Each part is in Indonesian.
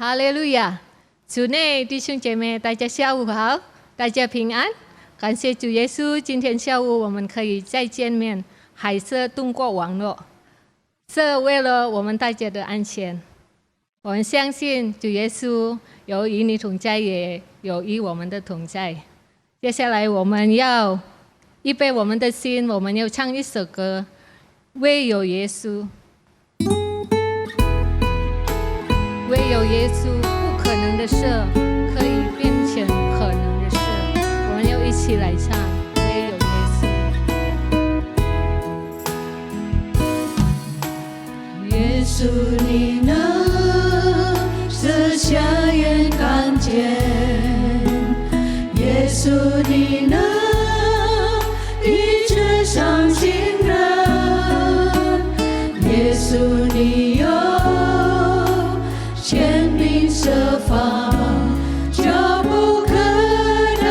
哈利路亚！主内弟兄姐妹，大家下午好，大家平安。感谢主耶稣，今天下午我们可以再见面，还是通过网络，是为了我们大家的安全。我们相信主耶稣有与你同在，也有与我们的同在。接下来我们要预备我们的心，我们要唱一首歌，唯有耶稣。唯有耶稣，不可能的事可以变成可能的事。我们要一起来唱，唯有耶稣。耶稣，你能舍下眼看见；耶稣，你能医治伤心人；耶稣，你有权柄设法，叫不可能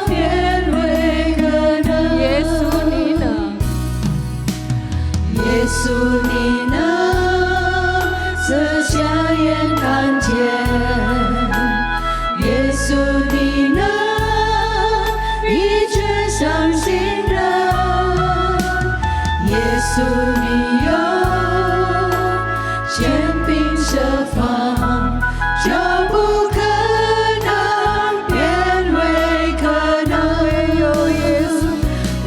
变为可能。耶稣你能，耶稣你能舍下眼看见；耶稣你能医治伤心人；耶稣你有权柄设法，叫不可能变为可能。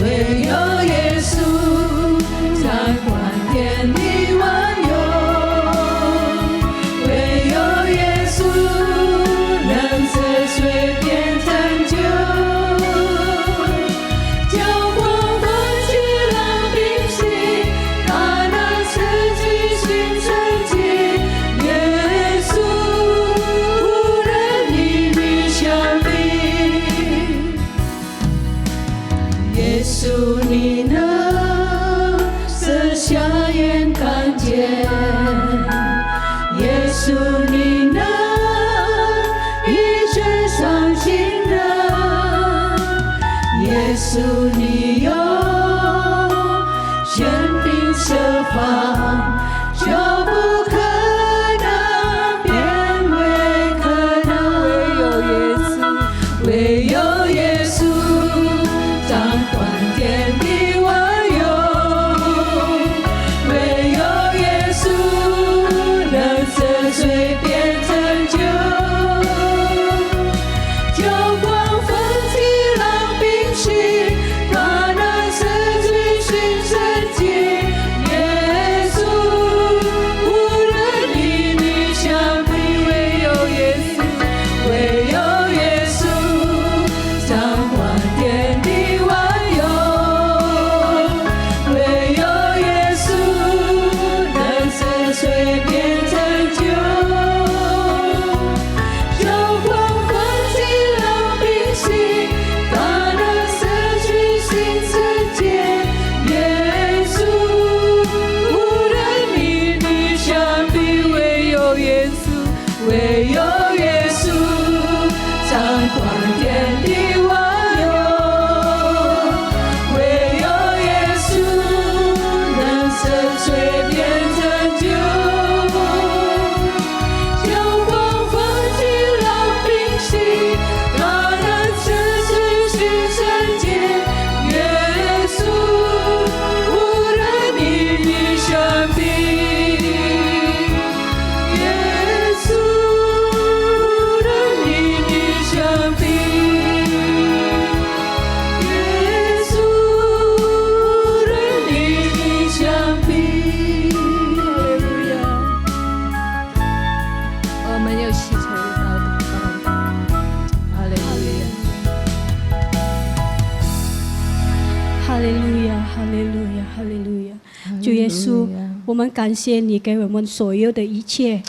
唯有耶稣掌管天地万有，唯有耶稣能使水变成酒，叫光分起浪平息，他能使巨星成绩。耶稣无人与你相比，耶稣你能舍下眼看见；耶稣你能医治伤心人；耶稣你有权柄设法，就不可能变为可能。唯有耶稣掌管天地万有，唯有耶稣能使水变成酒，叫光分起浪平息，他能使巨星成绩。耶稣无人与你相比，唯有耶稣，唯有耶稣掌管天地万有，唯有耶稣能使水变成酒，叫光分起浪平息，他能使巨星成绩。耶稣无人与你相比，唯有耶稣，唯有耶稣掌管天地万有，唯有耶稣能使水变成酒，叫光分起浪平息，他能使巨星成绩。耶稣无人与你相比，耶稣无人与你相比，耶稣无人与你相比。我们要祈求到的祷告。哈利路亚。哈利路亚，哈利路亚，哈利路亚！主耶稣，我们感谢你给我们所有的一切，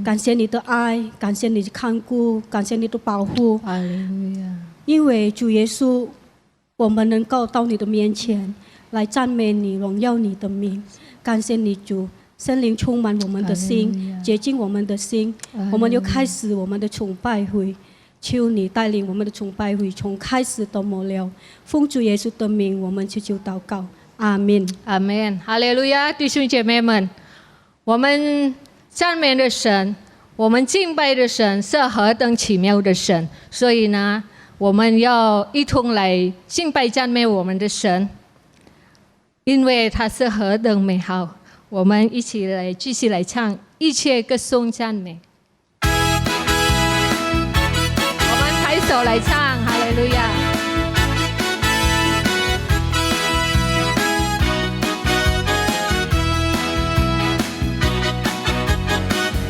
感谢你的爱，感谢你的看顾，感谢你的保护。哈利路亚。因为主耶稣，我们能够到你的面前来赞美你、荣耀你的名。感谢你主，圣灵充满我们的心，洁净我们的心。我们又开始我们的崇拜会。求你带领我们的崇拜会从开始到末了，奉主耶稣的名，我们祈求祷告，阿门，阿门，哈利路亚！弟兄姐妹们，我们赞美了神，我们敬拜的神是何等奇妙的神，所以呢，我们要一同来敬拜赞美我们的神，因为他是何等美好。我们一起来继续来唱一切歌颂赞美。我们抬手来唱，哈利路亚。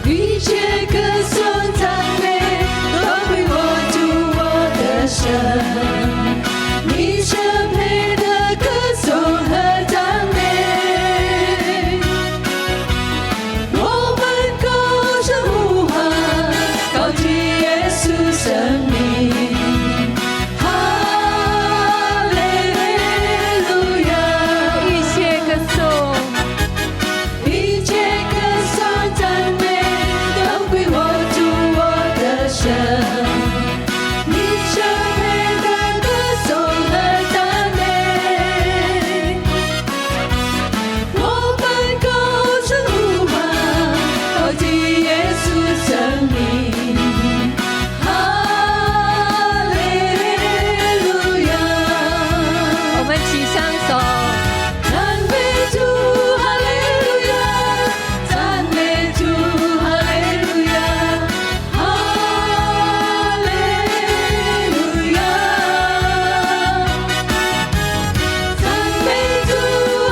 一切歌颂赞美都归我主我的神，你是配的歌颂和赞美。我们高声呼喊，高举耶稣生命，哈利路亚。一切歌颂，一切歌颂赞美都归我主我的神，你是配的歌颂和赞美。我们高声呼喊，高举耶稣生命，哈利路亚。我们齐上手。赞美主，哈利路亚！赞美主，哈利路亚！哈利路亚！赞美主，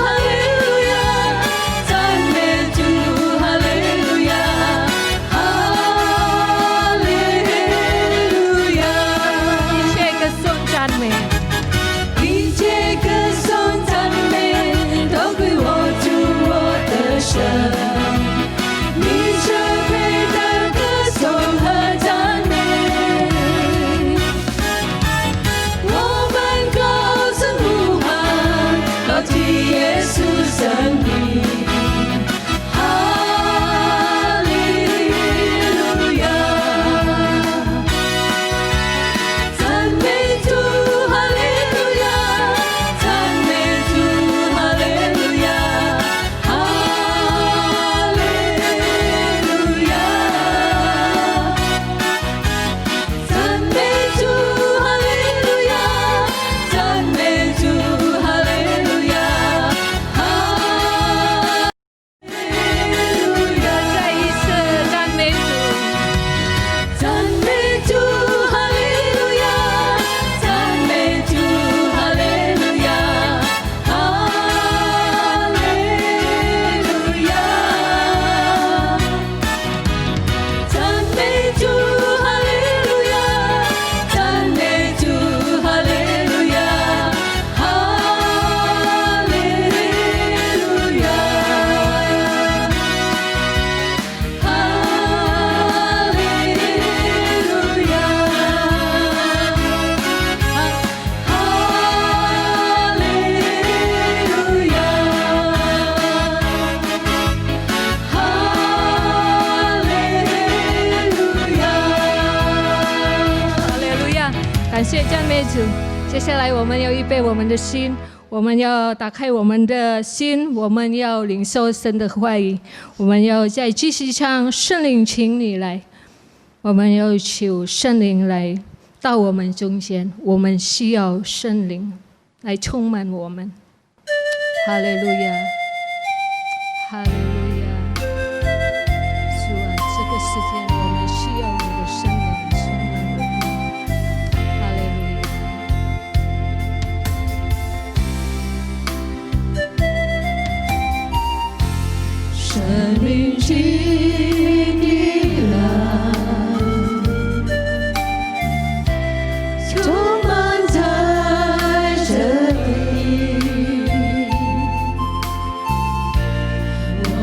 哈利路亚！赞美主，哈利路亚！哈利路亚！一切歌颂赞美，一切歌颂赞美都归我主我的神，你是配的歌颂和赞美。我们高声呼喊，高举耶稣生命，哈利路亚。赞美主，哈利路亚！赞美主，哈利路亚！哈利路亚！赞美主，哈利路亚！赞美主，哈利路亚！哈利路亚！再一次赞美主。赞美主，哈利路亚！赞美主，哈利路亚！哈利路亚！赞美主，哈利路亚！赞美主，哈利路亚！哈利路亚！哈利路亚，哈利路亚，哈利路亚。哈利路亚，感谢赞美主。接下来我们要预备我们的心，我们要打开我们的心，我们要领受神的话语，我们要再继续唱圣灵请你来，我们要求圣灵来到我们中间，我们需要圣灵来充满我们。哈利路亚，哈利路亚。主啊，这个时间我们需要你的圣灵充满我们。哈利路亚。生命请你来，充满在这里。我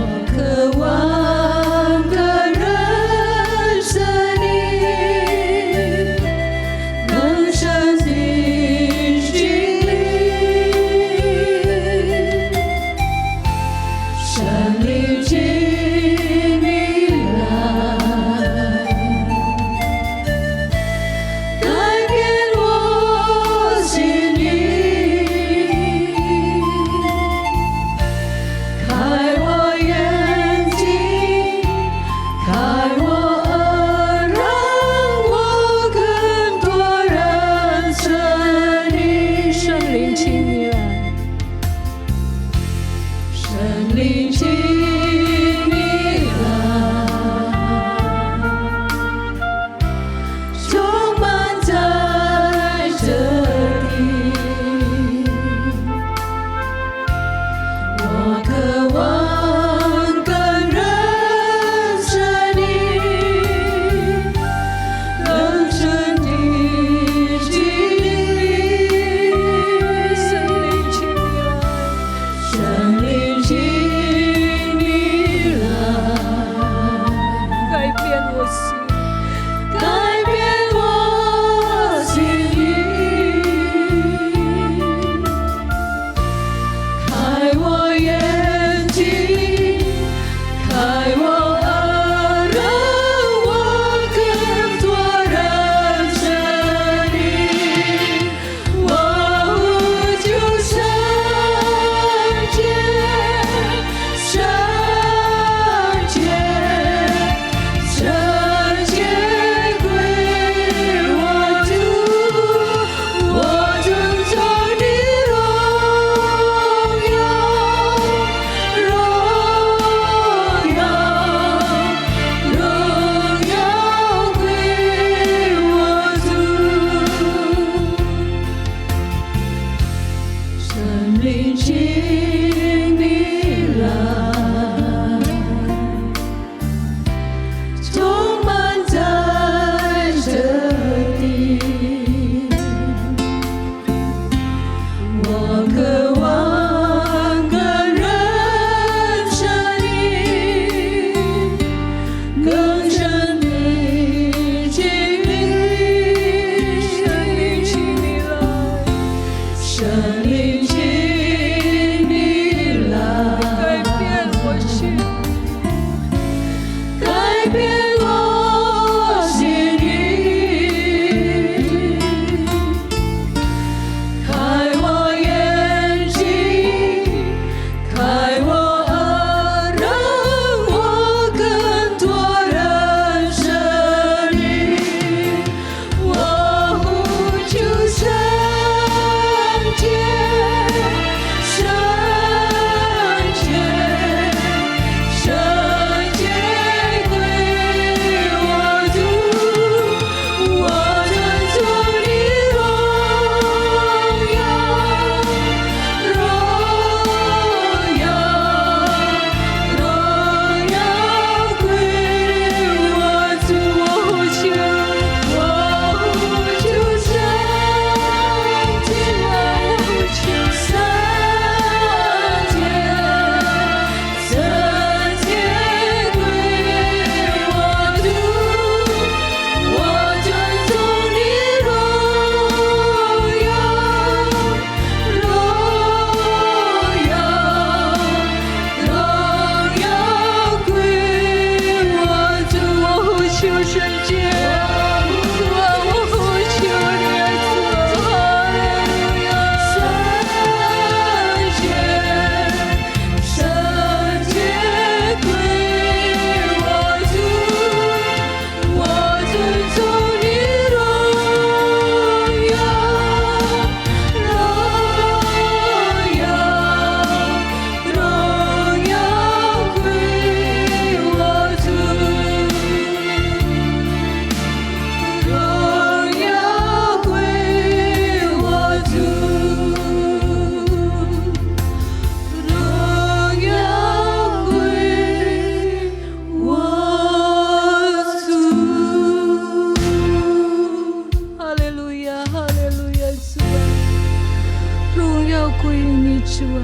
归于你，主啊，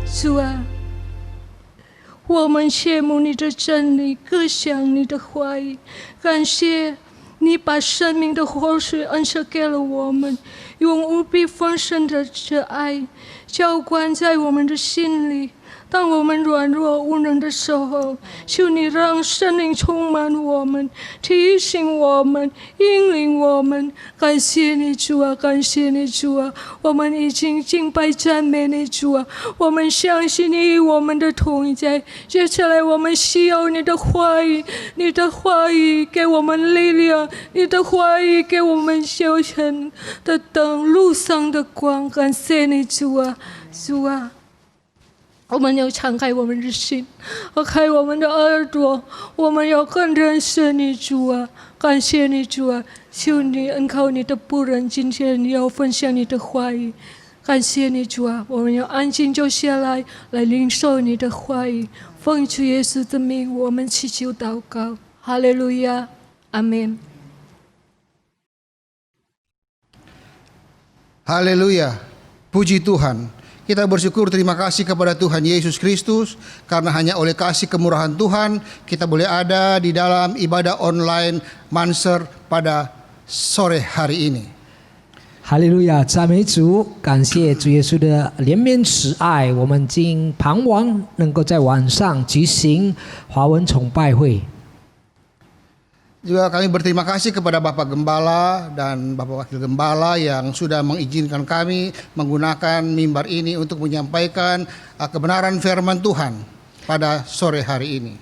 主啊，我们羡慕你的真理，歌享你的话语，感谢你把生命的活水恩赐给了我们，用无比丰盛的这爱浇灌在我们的心里。当我们软弱无能的时候，求你让圣灵充满我们，提醒我们，引领我们。感谢你，主啊，感谢你，主啊，我们已经敬拜赞美你，主啊，我们相信你与我们的同在。接下来我们需要你的话语，你的话语给我们力量，你的话语给我们修成的灯，路上的光。感谢你，主啊，主啊。我们要敞开我们的心，和开我们的耳朵，我们要更认识你，主啊！感谢你，主啊！求你恩靠你的仆人，今天要分享你的话语。感谢你，主啊！我们要安静坐下来，来领受你的话语。奉主耶稣的名，我们祈求祷告，哈利路亚，阿门。Haleluya, puji Tuhan. Kita bersyukur, terima kasih kepada Tuhan Yesus Kristus, karena hanya oleh kasih kemurahan Tuhan kita boleh ada di dalam ibadah online Manser pada sore hari ini. 哈利路亚，赞美主，感谢主耶稣的怜悯慈爱，我们今盼望能够在晚上举行华文崇拜会。Juga kami berterima kasih kepada Bapak Gembala dan Bapak Wakil Gembala yang sudah mengizinkan kami menggunakan mimbar ini untuk menyampaikan kebenaran firman Tuhan pada sore hari ini.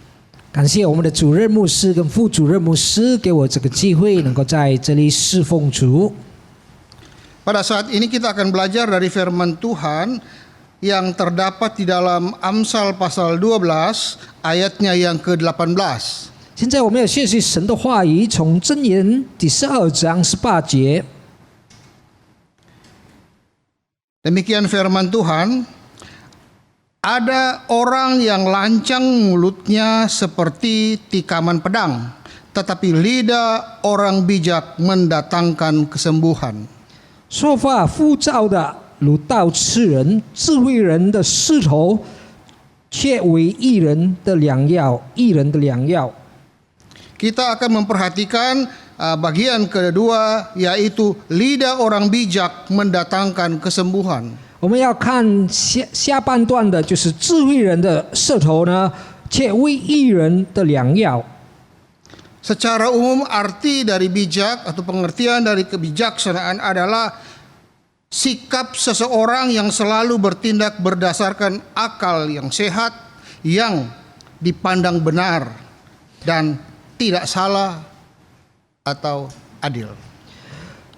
感谢我们的主任牧师跟副主任牧师给我这个机会，能够在这里侍奉主。Pada saat ini kita akan belajar dari firman Tuhan yang terdapat di dalam Amsal pasal 12 ayatnya yang ke-18. 现在我们要学习神的话语，从箴言第12章18节。 Demikian firman Tuhan, ada orang yang lancang mulutnya seperti tikaman pedang, tetapi lidah orang bijak mendatangkan kesembuhan. 说话浮躁的如刀刺人，智慧人的舌头却为义人的良药，义人的良药。 Kita akan memperhatikan bagian kedua, yaitu lidah orang bijak mendatangkan kesembuhan. 我们要看下半段的，就是智慧人的舌头呢，却为义人的良药。 Secara umum arti dari bijak atau pengertian dari kebijaksanaan adalah sikap seseorang yang selalu bertindak berdasarkan akal yang sehat, yang dipandang benar dan tidak salah atau adil.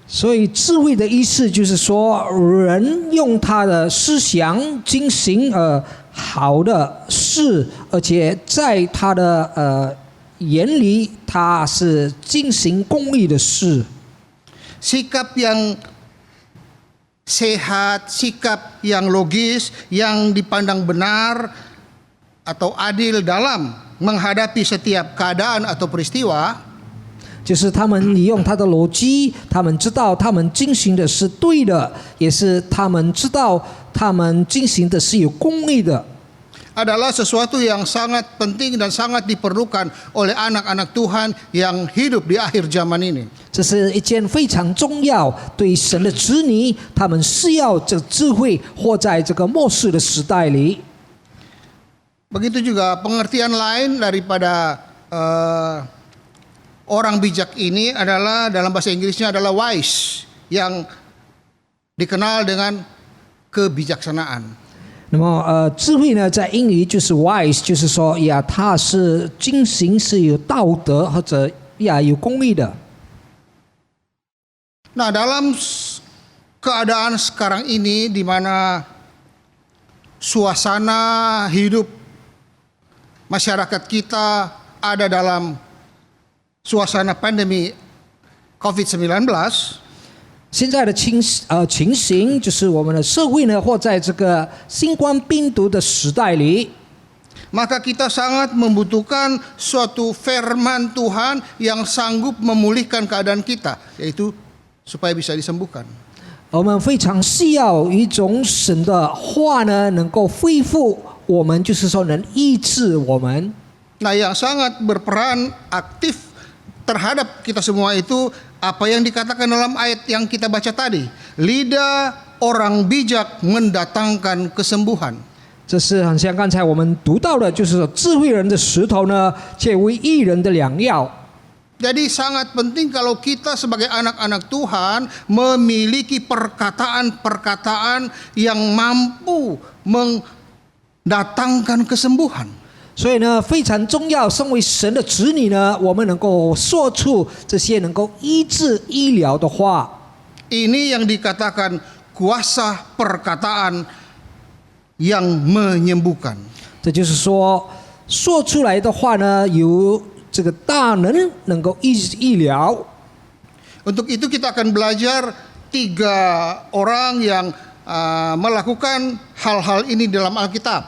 所以智慧的意思就是说，人用他的思想进行好的事，而且在他的眼里，他是进行公义的事。 Sikap yang sehat, sikap yang logis, yang dipandang benar atau adil dalam menghadapi setiap keadaan atau peristiwa, 就是他们利用他的逻辑，他们知道他们进行的是对的，也是他们知道他们进行的是有公义的。 adalah sesuatu yang sangat penting dan sangat diperlukan oleh anak-anak Tuhan yang hidup di akhir zaman ini. 这是一件非常重要，对神的子女，他们是要这智慧活在这个末世的时代里。 Begitu juga pengertian lain daripada orang bijak ini adalah dalam bahasa Inggrisnya adalah wise, yang dikenal dengan kebijaksanaan. 那么智慧呢，在英语就是 wise， 就是说呀，它是进行是有道德或者呀有公义的。 Nah, dalam keadaan sekarang ini di mana suasana hidup masyarakat kita ada dalam suasana pandemi COVID-19, 现在的情形就是我们的社会呢，或在这个新冠病毒的时代里， maka kita sangat membutuhkan suatu firman Tuhan yang sanggup memulihkan keadaan kita, yaitu supaya bisa disembuhkan. 我们非常需要一种神的话呢，能够恢复我们，就是说能医治我们。 Nah, yang sangat berperan aktif terhadap kita semua itu apa yang dikatakan dalam ayat yang kita baca tadi. Lidah orang bijak mendatangkan kesembuhan. 这是很像刚才我们读到的，就是说智慧人的石头呢，却为义人的良药。 Jadi sangat penting kalau kita sebagai anak-anak Tuhan memiliki perkataan-perkataan yang mampu mendatangkan kesembuhan. 所以呢，非常重要，身为神的子女呢，我们能够说出这些能够医治、医疗的话。 Ini yang dikatakan kuasa perkataan yang menyembuhkan. 这就是说，说出来的话呢，有这个大能够医疗。 Untuk itu kita akan belajar 3 orang yang melakukan hal-hal ini dalam Alkitab.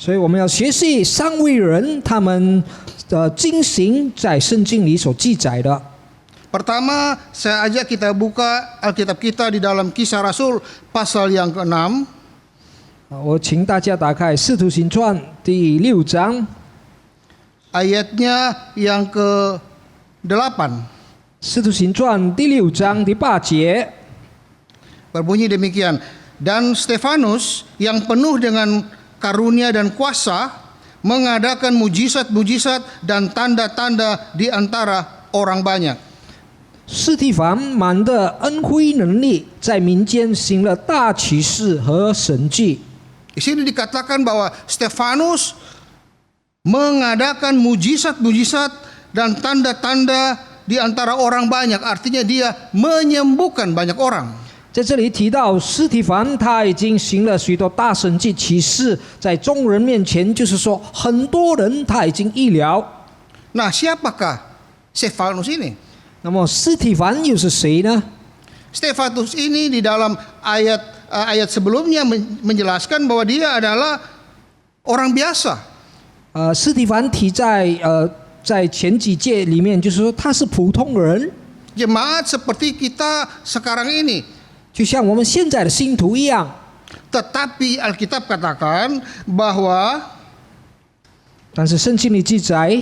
所以我们要学习3位人他们的经行在圣经里所记载的。 Pertama, saya ajak kita buka Alkitab kita di dalam Kisah Rasul pasal yang ke-6. 我请大家打开《使徒行传》第6章。 Ayatnya yang ke-8. 《使徒行传》第6章第8节， Berbunyi demikian. Dan Stefanus yang penuh dengan karunia dan kuasa mengadakan mujizat-mujizat dan tanda-tanda di antara orang banyak. 司提反满的恩惠能力，在民间行了大奇事和神迹。 Di sini dikatakan bahwa Stefanus mengadakan mujizat-mujizat dan tanda-tanda di antara orang banyak. Artinya dia menyembuhkan banyak orang. 在这里提到司提反，他已经行了许多大神迹奇事，在众人面前，就是说很多人他已经医疗。 Nah, siapakah Stefanus ini? 那么司提反又是谁呢？ Stefanus ini di dalam ayat sebelumnya menjelaskan bahwa dia adalah orang biasa. 司提反提在前几节里面，就是说他是普通人， Jemaat seperti kita sekarang ini. 就像我们现在的信徒一样。 Tetapi Alkitab katakan bahwa 但是圣经里记载，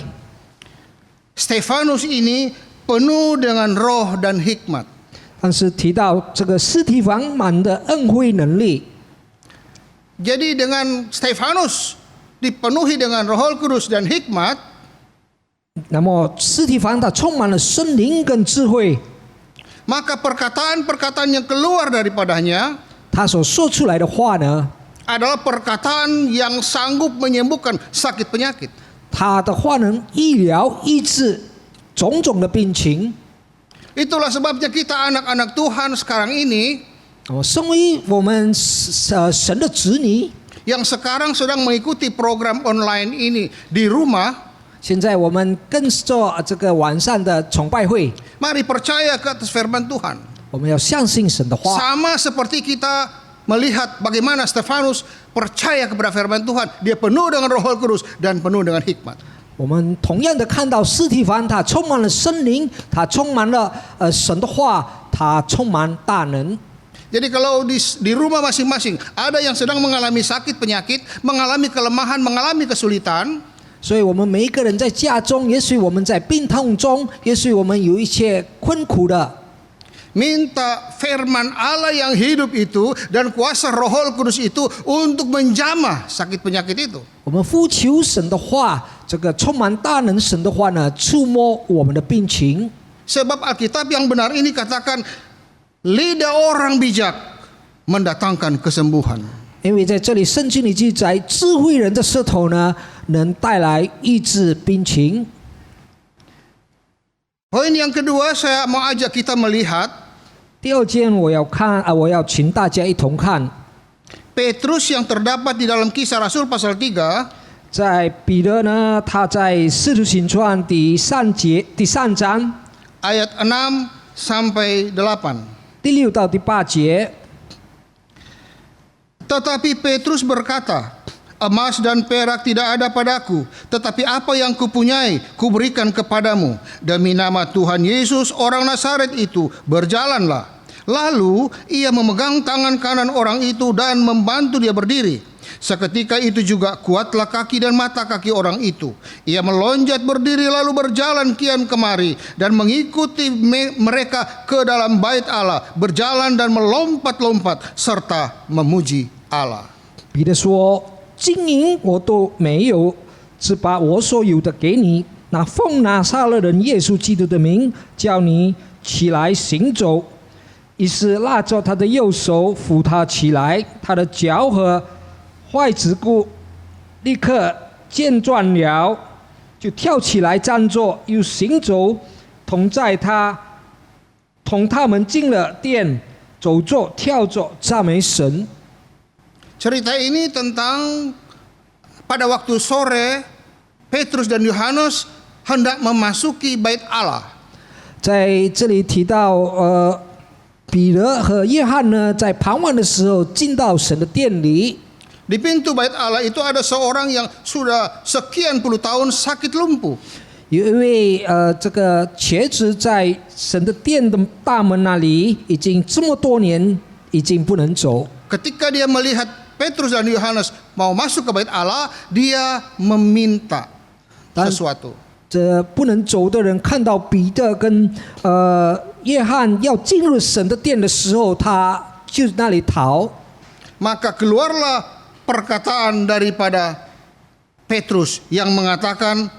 Stefanus ini penuh dengan roh dan hikmat. 但是提到这个司提反满的恩惠能力。 Jadi dengan Stefanus dipenuhi dengan Roh Kudus dan hikmat, 那么司提反他充满了圣灵跟智慧， maka perkataan-perkataan yang keluar daripadanya 他所说出来的话呢， adalah perkataan yang sanggup menyembuhkan sakit penyakit. 他的话能医疗医治种种的病情。 Itulah sebabnya kita anak-anak Tuhan sekarang ini 身为我们神的子女， yang sekarang sedang mengikuti program online ini di rumah, 现在我们跟着这个晚上的崇拜会， mari percaya ke atas firman Tuhan. 我们要相信神的话。 Sama seperti kita melihat bagaimana Stefanus percaya kepada firman Tuhan, dia penuh dengan Roh Kudus dan penuh dengan hikmat. 我们同样的看到司提反，他充满了圣灵，他充满了神的话，他充满大能。 Jadi kalau di rumah masing-masing ada yang sedang mengalami sakit penyakit, mengalami kelemahan, mengalami kesulitan, 所以我们每一个人在家中，也许我们在病痛中，也许我们有一些困苦的， minta firman Allah yang hidup itu dan kuasa Roh Kudus itu untuk menjamah sakit penyakit itu. 我们呼求神的话，这个充满大能神的话呢，触摸我们的病情。 Sebab Alkitab yang benar ini katakan lidah orang bijak mendatangkan kesembuhan. 因为在这里圣经里记载，智慧人的舌头呢，能带来医治病情。 Poin yang kedua saya mau ajak kita melihat 第二件我要请大家一同看， Petrus yang terdapat di dalam Kisah Rasul pasal 3在彼得呢，他在《使徒行传》第3章 ayat 6 sampai 8. 第6到第8节。 Tetapi Petrus berkata, emas dan perak tidak ada padaku, tetapi apa yang kupunyai kuberikan kepadamu. Demi nama Tuhan Yesus orang Nazaret itu berjalanlah. Lalu ia memegang tangan kanan orang itu dan membantu dia berdiri. Seketika itu juga kuatlah kaki dan mata kaki orang itu. Ia melonjat berdiri lalu berjalan kian kemari dan mengikuti mereka ke dalam bait Allah, berjalan dan melompat-lompat serta memuji Allah. 彼得说：“金银我都没有，只把我所有的给你。那奉拿撒勒人耶稣基督的名，叫你起来行走。”于是拉着他的右手扶他起来，他的脚和坏子骨立刻健壮了，就跳起来站着，又行走，同他们进了殿，走着跳着赞美神。 Cerita ini tentang pada waktu sore Petrus dan Yohanes hendak memasuki bait Allah. 在这里提到，彼得和约翰呢，在傍晚的时候进到神的殿里。 Di pintu bait Allah itu ada seorang yang sudah sekian puluh tahun sakit lumpuh. 有一位这个瘸子在神的殿的大门那里，已经这么多年已经不能走。 Ketika dia melihat Petrus dan Yohanes mau masuk ke bait Allah, dia meminta sesuatu. 这不能走的人看到彼得跟约翰要进入神的殿的时候，他就那里逃。 Maka keluarlah perkataan daripada Petrus yang mengatakan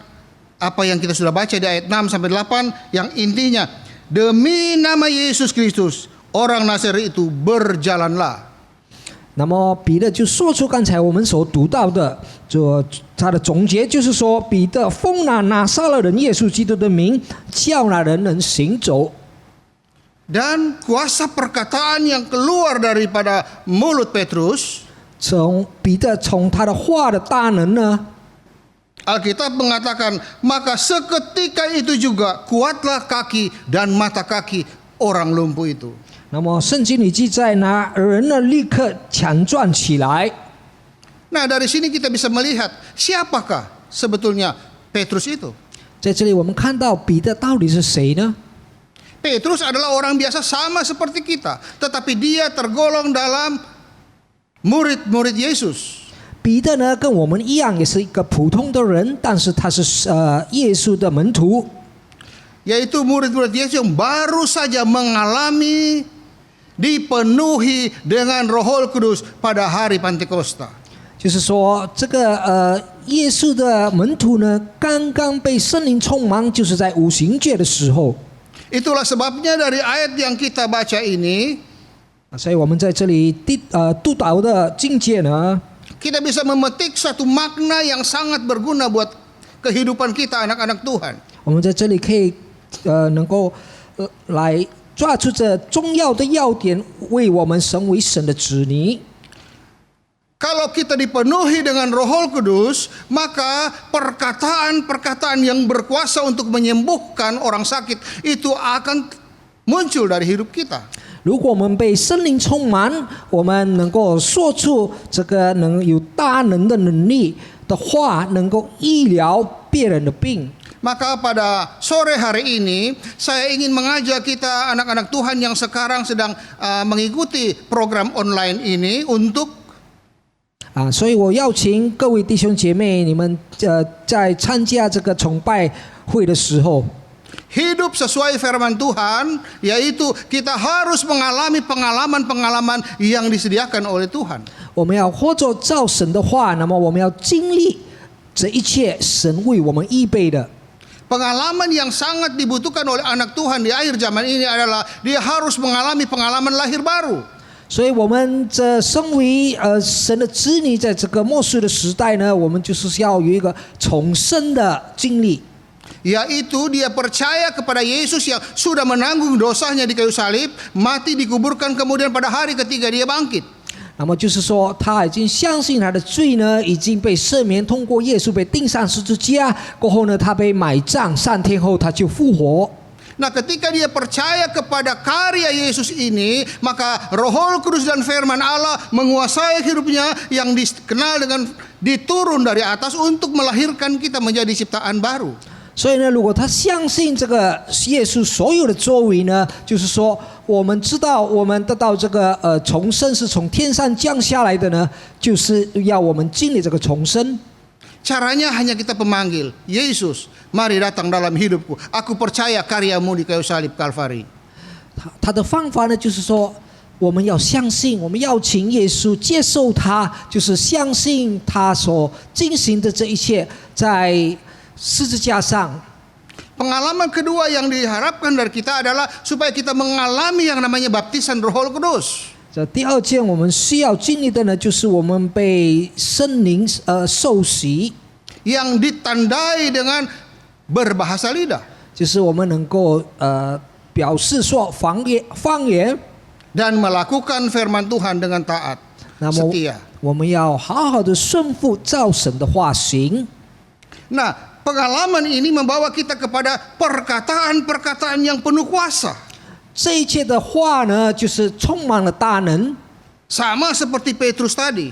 apa yang kita sudah baca di ayat 6 sampai 8 yang intinya demi nama Yesus Kristus orang Nazaret itu berjalanlah. 那么彼得就说出刚才我们所读到的，他的总结就是说，彼得奉了拿撒勒人耶稣基督的名，叫那人能行走。 Dan kuasa perkataan yang keluar daripada mulut Petrus, 彼得从他的话的大能呢， Alkitab mengatakan maka seketika itu juga kuatlah kaki dan mata kaki orang lumpuh itu. 那么圣经里记载呢，人呢立刻强壮起来。 Nah dari sini kita bisa melihat siapakah sebetulnya Petrus itu. 在这里我们看到彼得到底是谁呢？ Petrus adalah orang biasa sama seperti kita, tetapi dia tergolong dalam murid-murid Yesus. 彼得呢跟我们一样，也是一个普通的人，但是他是耶稣的门徒， Yaitu murid-murid Yesus yang baru saja mengalami dipenuhi dengan Roh Kudus pada hari Pentakosta. 就是说这个耶稣的门徒呢，刚刚被圣灵充满，就是在五旬节的时候。 Itulah sebabnya dari ayat yang kita baca ini, 所以我们在这里督导的境界呢， kita bisa memetik suatu makna yang sangat berguna buat kehidupan kita anak-anak Tuhan. 我们在这里可以能够来抓住这重要的要点，为我们成为神的子女。 Kalau kita dipenuhi dengan Roh Kudus, maka perkataan-perkataan yang berkuasa untuk menyembuhkan orang sakit itu akan muncul dari hidup kita. 如果我们被圣灵充满，我们能够说出这个能有大能的能力的话，能够医疗别人的病。 Maka pada sore hari ini saya ingin mengajak kita anak-anak Tuhan yang sekarang sedang mengikuti program online ini untuk 所以我邀请各位弟兄姐妹，你们在参加这个崇拜会的时候， hidup sesuai firman Tuhan, yaitu kita harus mengalami pengalaman-pengalaman yang disediakan oleh Tuhan. 我们要活着照神的话，那么我们要经历这一切神为我们预备的。 Pengalaman yang sangat dibutuhkan oleh anak Tuhan di akhir zaman ini adalah dia harus mengalami pengalaman lahir baru. 所以，我们这身为神的子女，在这个末世的时代呢，我们就是要有一个重生的经历。 Yaitu dia percaya kepada Yesus yang sudah menanggung dosanya di kayu salib, mati dikuburkan, kemudian pada hari ketiga dia bangkit. 那么就是说，他已经相信他的罪呢已经被赦免，通过耶稣被钉上十字架，过后呢，他被埋葬，3天后他就复活。 Nah ketika dia percaya kepada karya Yesus ini, maka Roh Kudus dan firman Allah menguasai hidupnya yang dikenal dengan diturun dari atas untuk melahirkan kita menjadi ciptaan baru. 所以呢，如果他相信这个耶稣所有的作为呢，就是说，我们知道我们得到这个重生是从天上降下来的呢，就是要我们经历这个重生。 Caranya hanya kita pemanggil, Yesus, mari datang dalam hidupku. Aku percaya karyamu di kayu salib Kalvari. 他的方法呢，就是说，我们要相信，我们邀请耶稣接受他，就是相信他所进行的这一切，在十字架上。 Pengalaman kedua yang diharapkan dari kita adalah supaya kita mengalami yang namanya baptisan Roh Kudus. 这第二件我们需要经历的呢，就是我们被圣灵受洗， yang ditandai dengan berbahasa lidah 就是我们能够表示说方言， dan melakukan firman Tuhan dengan taat, 那么 setia. 我们要好好的顺服照神的话行。 Nah, pengalaman ini membawa kita kepada perkataan-perkataan yang penuh kuasa. 这一切的话呢，就是充满了大能， Sama seperti Petrus tadi.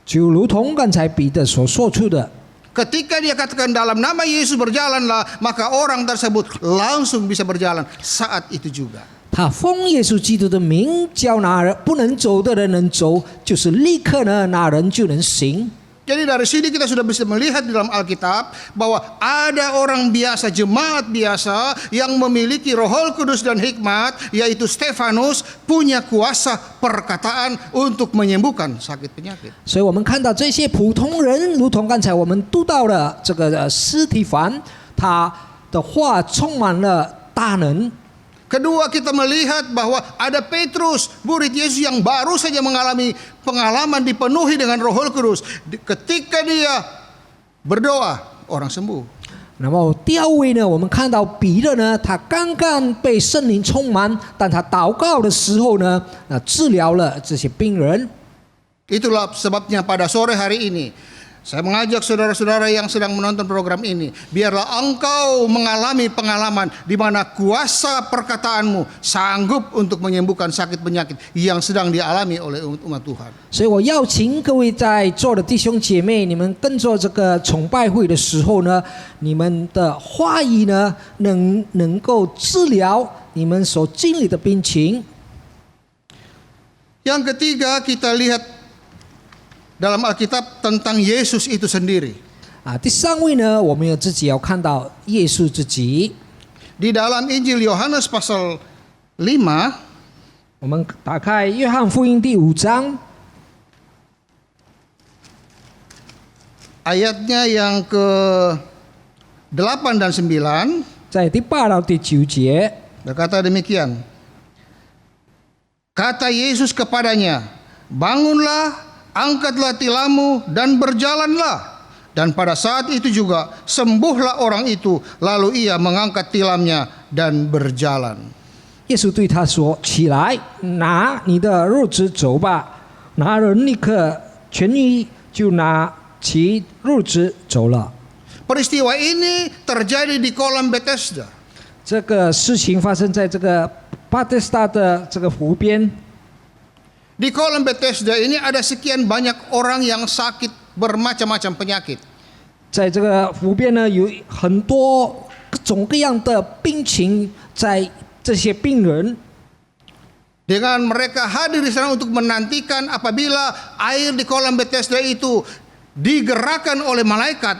就如同刚才彼得所说出的。 Ketika dia katakan dalam nama Yesus berjalanlah, maka orang tersebut langsung bisa berjalan saat itu juga. 他奉耶稣基督的名叫那人不能走的人能走，就是立刻呢，那人就能行。 Jadi dari sini kita sudah bisa melihat di dalam Alkitab bahwa ada orang biasa, jemaat biasa yang memiliki Roh Kudus dan hikmat, yaitu Stefanus, punya kuasa perkataan untuk menyembuhkan sakit penyakit. 所以我们看到这些普通人，如同刚才我们读到了这个司提反，他的话充满了大能。 Kedua, kita melihat bahwa ada Petrus, murid Yesus yang baru saja mengalami pengalaman dipenuhi dengan Roh Kudus. Ketika dia berdoa, orang sembuh. 那么第二位呢，我们看到彼得呢，他刚刚被圣灵充满，但他祷告的时候呢，治疗了这些病人。 Itulah sebabnya pada sore hari ini saya mengajak saudara-saudara yang sedang menonton program ini, biarlah engkau mengalami pengalaman di mana kuasa perkataanmu sanggup untuk menyembuhkan sakit penyakit yang sedang dialami oleh umat Tuhan. 所以我邀请各位在座的弟兄姐妹，你们跟着这个崇拜会的时候呢，你们的话语呢，能够治疗你们所经历的病情。 Yang ketiga, kita lihat dalam Alkitab tentang Yesus itu sendiri. 第三位呢，我们自己要看到耶稣自己。 Di dalam Injil Yohanes pasal 5, 我们打开约翰福音第5章， ayatnya yang ke-8 dan 9, 在第8到第9节， berkata demikian. Kata Yesus kepadanya, bangunlah, angkatlah tilammu dan berjalanlah. Dan pada saat itu juga sembuhlah orang itu, lalu ia mengangkat tilamnya dan berjalan. 耶稣对他说：“起来，拿你的褥子走吧。”那人立刻痊愈，就拿起褥子走了。 Peristiwa ini terjadi di kolam Bethesda. 这个事情发生在这个巴特斯达的这个湖边。 Di kolam Bethesda ini ada sekian banyak orang yang sakit bermacam-macam penyakit. 在这个湖边呢，有很多各种各样的病情，在这些病人。 Dengan mereka hadir di sana untuk menantikan apabila air di kolam Bethesda itu digerakkan oleh malaikat,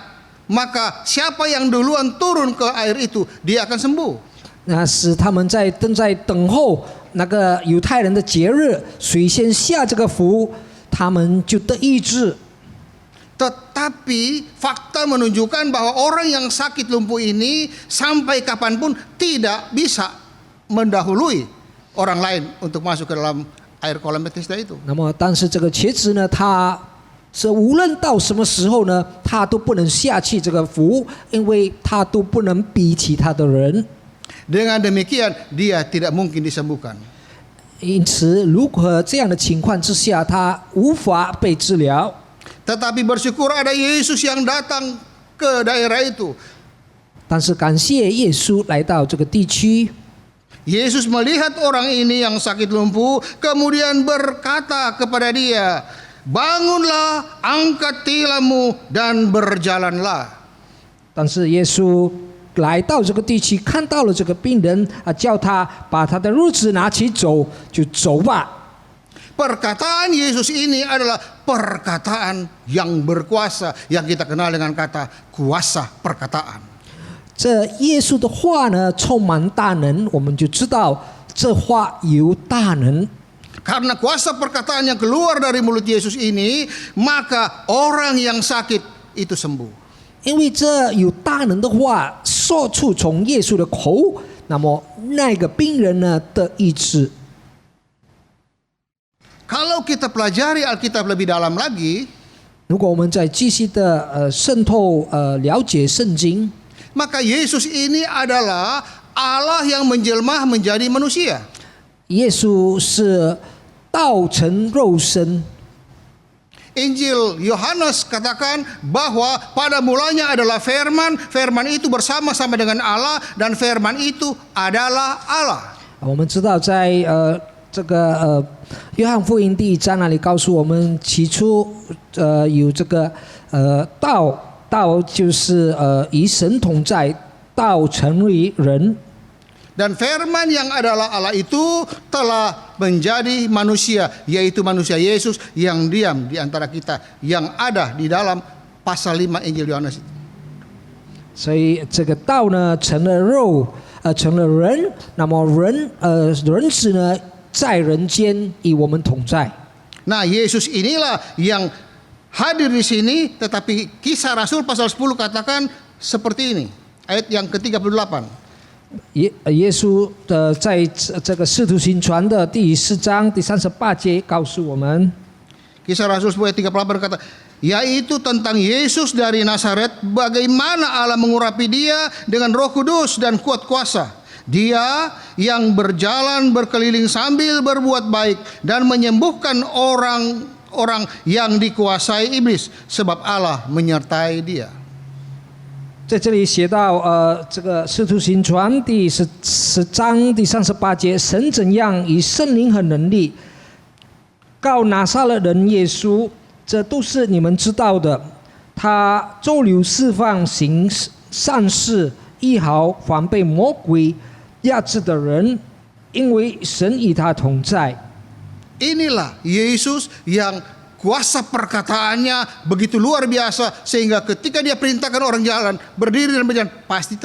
maka siapa yang duluan turun ke air itu, dia akan sembuh. 那是他们正在等候那个犹太人的节日，谁先下这个符，他们就得医治。 Tetapi fakta menunjukkan bahwa orang yang sakit lumpuh ini sampai kapanpun tidak bisa mendahului orang lain untuk masuk ke dalam air kolam Bethesda itu. 那么，但是这个茄子呢，他是无论到什么时候呢，他都不能下去这个符，因为他都不能比其他的人。 Dengan demikian dia tidak mungkin disembuhkan. 因此，如果这样的情况之下，他无法被治疗。 Tetapi bersyukur ada Yesus yang datang ke daerah itu. 但是感谢耶稣来到这个地区， Yesus melihat orang ini yang sakit lumpuh, kemudian berkata kepada dia, bangunlah, angkat tilammu dan berjalanlah. 但是耶稣来到这个地区，看到了这个病人叫他把他的褥子拿起走，就走吧。 Perkataan Yesus ini adalah perkataan yang berkuasa yang kita kenal dengan kata kuasa perkataan. 这耶稣的话呢，充满大能，我们就知道这话有大能。 Karena kuasa perkataan yang keluar dari mulut Yesus ini, maka orang yang sakit itu sembuh. 因为这有大能的话说出从耶稣的口，那么那个病人呢得医治。 Kalau kita pelajari Alkitab lebih dalam lagi, 如果我们再继续的渗透了解圣经， maka Yesus ini adalah Allah yang menjelma menjadi manusia. 耶稣是道成肉身。 Injil Yohanes katakan bahwa pada mulanya adalah firman, firman itu bersama-sama dengan Allah dan firman itu adalah Allah. 我们知道在这个约翰福音第1章那里告诉我们，起初有这个道就是与神同在，道成为人。 Dan firman yang adalah Allah itu telah menjadi manusia, yaitu manusia Yesus yang diam di antara kita, yang ada di dalam pasal 5 Injil Yohanes. 所以这个道呢成了肉，成了人，那么人子呢在人间与我们同在。 Nah, Yesus inilah yang hadir di sini, tetapi Kisah Rasul pasal 10 katakan seperti ini, ayat yang ke-38. 耶稣的在这个使徒行传的第4章第38节告诉我们， Kisah Rasul 10 ayat 38 berkata, yaitu tentang Yesus dari Nazaret, bagaimana Allah mengurapi dia dengan Roh Kudus dan kuat kuasa. Dia yang berjalan berkeliling sambil berbuat baik dan menyembuhkan orang-orang yang dikuasai iblis, sebab Allah menyertai dia. 在这里写到这个使徒行传第10章第38节，神怎样以圣灵和能力告拿撒勒人耶稣，这都是你们知道的。他周流释放，行善事，医好凡被魔鬼压制的人，因为神与他同在。 Inilah Yesus yang kuasa perkataannya begitu luar biasa sehingga ketika dia perintahkan orang jalan, berdiri dan berjalan, pasti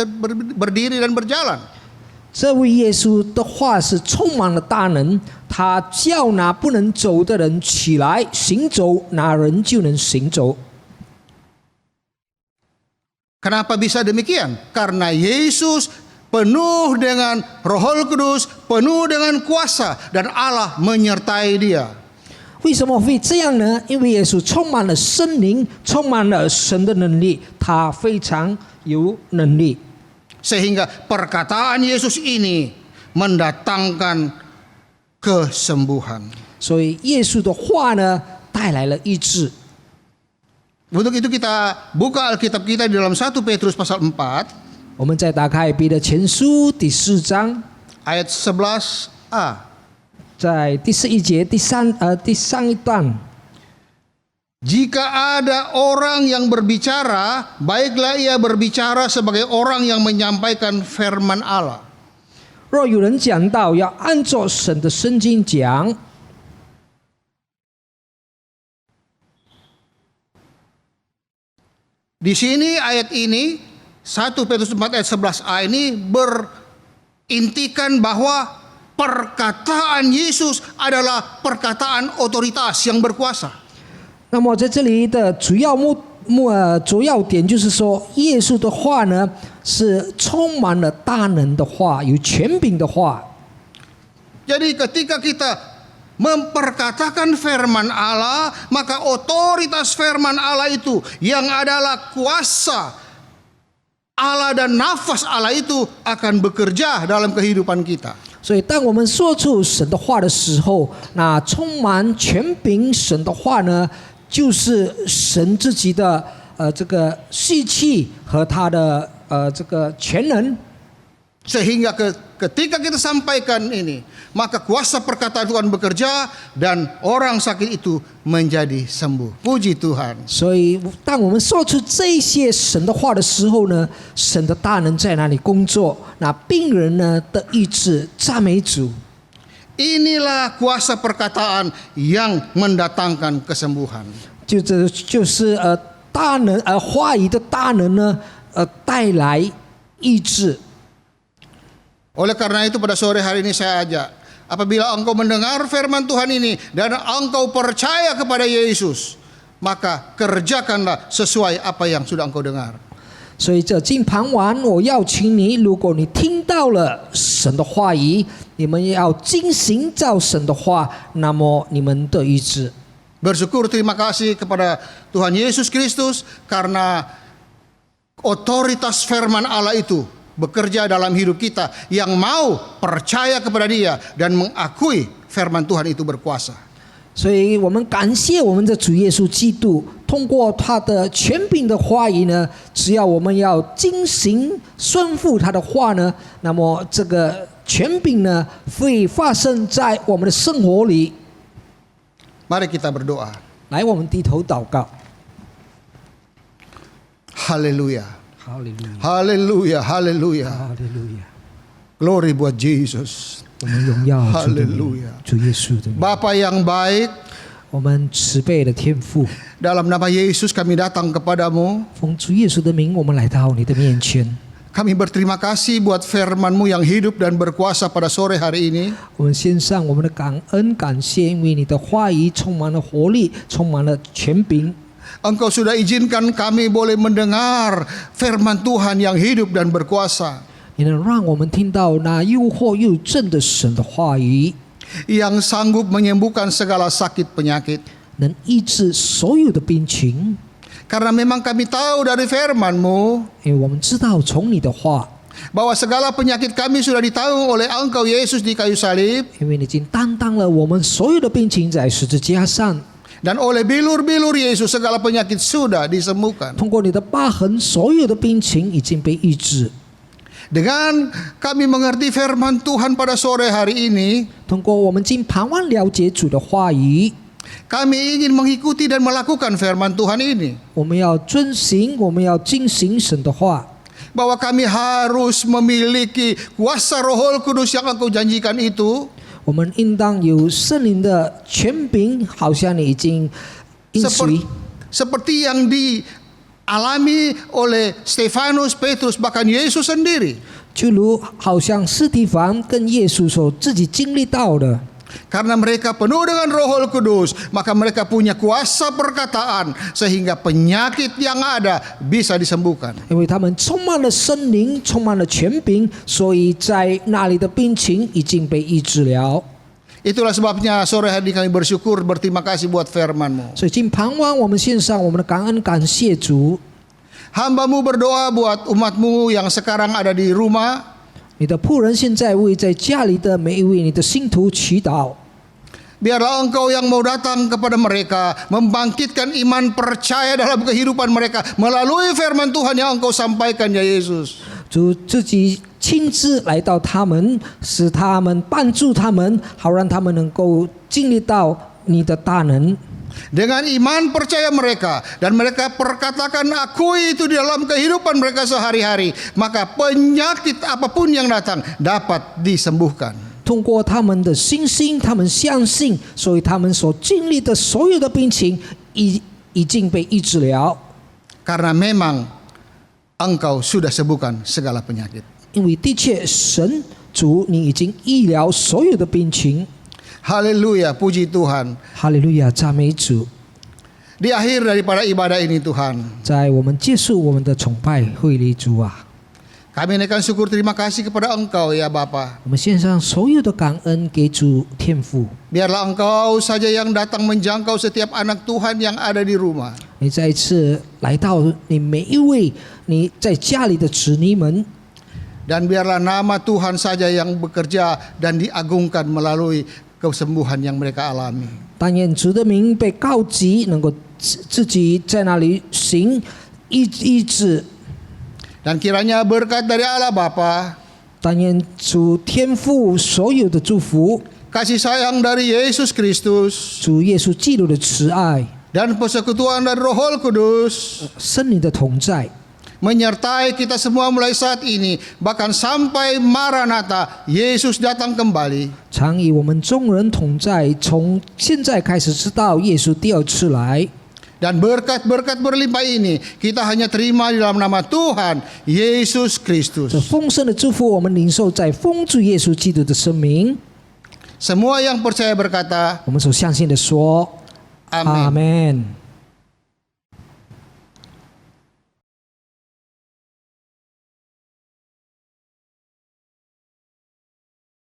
berdiri dan berjalan. 这位耶稣的话是充满了大能，他叫那不能走的人起来行走，那人就能行走。 Kenapa bisa demikian? Karena Yesus penuh dengan Roh Kudus, penuh dengan kuasa, dan Allah menyertai dia. 为什么会这样呢？因为耶稣充满了圣灵，充满了神的能力，他非常有能力。 Sehingga perkataan Yesus ini mendatangkan kesembuhan. 所以耶稣的话呢，带来了医治。 Untuk itu kita buka Alkitab kita di dalam 1 Petrus pasal 4. 我们再打开彼得前书第4章， Ayat 11a. 在第11节第上一段。 Jika ada orang yang berbicara, baiklah ia berbicara sebagai orang yang menyampaikan firman Allah. 若有人讲道，要按照神的圣经讲。 Di sini ayat ini 1 Petrus 4 ayat 11a ini berintikan bahwa perkataan Yesus adalah perkataan otoritas yang berkuasa. 那么在这里的主要点就是说，耶稣的话呢是充满了大能的话，有权柄的话。 Jadi ketika kita memperkatakan firman Allah, maka otoritas firman Allah itu yang adalah kuasa Allah dan nafas Allah itu akan bekerja dalam kehidupan kita. 所以，当我们说出神的话的时候，那充满权柄神的话呢，就是神自己的这个息气和他的这个全能。 Sehingga ketika kita sampaikan ini, maka kuasa perkataan Tuhan bekerja dan orang sakit itu menjadi sembuh. Puji Tuhan. 所以，当我们说出这些神的话的时候呢，神的大能在那里工作，那病人呢得医治，赞美主。 Inilah kuasa perkataan yang mendatangkan kesembuhan. 就是大能话语的大能呢带来医治。 Oleh karena itu pada sore hari ini saya ajak, apabila engkau mendengar firman Tuhan ini dan engkau percaya kepada Yesus, maka kerjakanlah sesuai apa yang sudah engkau dengar. 所以这今傍晚，我邀请你，如果你听到了神的话语，你们要遵行照神的话，那么你们得医治。 Bersyukur terima kasih kepada Tuhan Yesus Kristus karena otoritas firman Allah itu bekerja dalam hidup kita yang mau percaya kepada Dia dan mengakui firman Tuhan itu berkuasa. 所以我们感谢我们的主耶稣基督，通过他的权柄的话语呢，只要我们要遵行顺服他的话呢，那么这个权柄呢会发生在我们的生活里。 Mari kita berdoa. 来，我们低头祷告。 Haleluya. 哈利路亚， Haleluya. Haleluya. 哈利路亚， Glory buat Yesus. 我们荣耀主的名 Haleluya. 主耶稣的名。 Bapa yang baik, 我们慈悲的天父， dalam nama Yesus kami datang kepadamu. 奉主耶稣的名，我们来到你的面前。 Kami berterima kasih buat firman-Mu yang hidup dan berkuasa pada sore hari ini. 我们献上我们的感恩感谢，因为你的话语充满了活力，充满了权柄。 Engkau sudah izinkan kami boleh mendengar firman Tuhan yang hidup dan berkuasa. 你能让我们听到那又活又正的神的话语， Yang sanggup menyembuhkan segala sakit penyakit. 能医治所有的病情。 Karena memang kami tahu dari firman-Mu 因为我们知道从你的话， bahwa segala penyakit kami sudah ditanggung oleh Engkau Yesus di kayu salib. 因为你已经担当了我们所有的病情在十字架上， Dan oleh bilur-bilur Yesus segala penyakit sudah disembuhkan. 通过你的疤痕，所有的病情已经被医治。 Dengan kami mengerti firman Tuhan pada sore hari ini, 通过我们今傍晚了解主的话语， kami ingin mengikuti dan melakukan firman Tuhan ini. 我们要遵行，我们要遵行神的话。 Bahwa kami harus memiliki kuasa Roh Kudus yang Engkau janjikan itu. 我们应当有圣灵的权柄，好像你已经应许。 Seperti yang dialami oleh Stefanus, Petrus, bahkan Yesus sendiri. 就如好像司提反跟耶稣所自己经历到的， Karena mereka penuh dengan Roh Kudus, maka mereka punya kuasa perkataan sehingga penyakit yang ada bisa disembuhkan. 因为他们充满了圣灵，充满了权柄，所以在那里的病情已经被医治了。 Itulah sebabnya sore hari ini kami bersyukur, berterima kasih buat firman-Mu. 所以今傍晚我们献上我们的感恩感谢主。 Hamba-Mu berdoa buat umat-Mu yang sekarang ada di rumah. 你的仆人现在为在家里的每一位你的信徒祈祷。 Biarlah Engkau yang mau datang kepada mereka, membangkitkan iman percaya dalam kehidupan mereka melalui firman Tuhan yang Engkau sampaikan, ya Yesus. 主自己亲自来到他们，使他们帮助他们，好让他们能够经历到你的大能。 Dengan iman percaya mereka dan mereka perkatakan akui itu di dalam kehidupan mereka sehari-hari, maka penyakit apapun yang datang dapat disembuhkan. 通过他们的信心，他们相信，所以他们所经历的所有的病情已经被医治了。 Karena memang Engkau sudah sembuhkan segala penyakit. 因为的确，神主你已经医疗所有的病情。 Haleluya, puji Tuhan. 哈利路亚，赞美主！ Di akhir daripada ibadah ini Tuhan, 在我们结束我们的崇拜会里，主啊， kami naikkan syukur terima kasih kepada Engkau ya Bapa. 我们献上所有的感恩给主天父。 Biarlah Engkau saja yang datang menjangkau setiap anak Tuhan yang ada di rumah. 你再一次来到你每一位你在家里的子女们， Dan biarlah nama Tuhan saja yang bekerja dan diagungkan melalui kesembuhan yang mereka alami. 但愿主的名被告急，能够自己在那里行医治。 Dan kiranya berkat dari Allah Bapa, 但愿主天父所有的祝福， kasih sayang dari Yesus Kristus, 主耶稣基督的慈爱， dan persekutuan dari Roh Kudus 圣灵的同在， menyertai kita semua mulai saat ini, bahkan sampai Maranatha, Yesus datang kembali. 常与我们众人同在，从现在开始直到耶稣第二次来。 Dan berkat-berkat berlimpah ini kita hanya terima di dalam nama Tuhan Yesus 这 Kristus. 丰盛的祝福，我们领受在奉主耶稣基督的生命。 Semua yang percaya berkata, 我们所相信的说， Amin. 阿门。